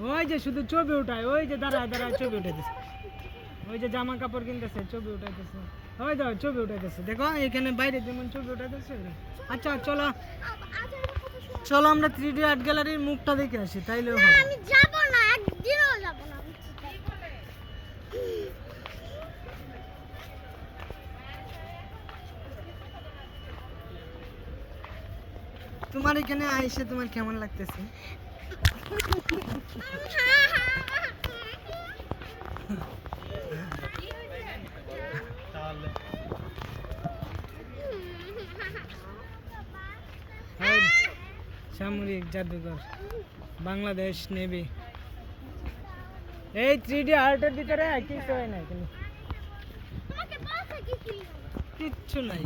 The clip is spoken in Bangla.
ওই যে শুধু ছবি উঠায়, ওই যে দাঁড়ায় দাঁড়ায় ছবি উঠাইতেছে, ওই যে জামা কাপড় কিনতেছে ছবি উঠাইতেছে, ওই দাও ছবি উঠাইতেছে, দেখো এখানে বাইরে যেমন ছবি উঠাইতেছে। আচ্ছা চলো চলো আমরা 3D আর্ট গ্যালারির মুখটা দেখে আসি, তাইলে হবে। আমি যাব না, একদিনও যাব না। তোমার এখানে আইসে তোমার কেমন লাগতেছে? সামরিক জাদুঘর, বাংলাদেশ নেভি। এই 3D আর্টের ভিতরে কিছু হয় না, কিচ্ছু নাই।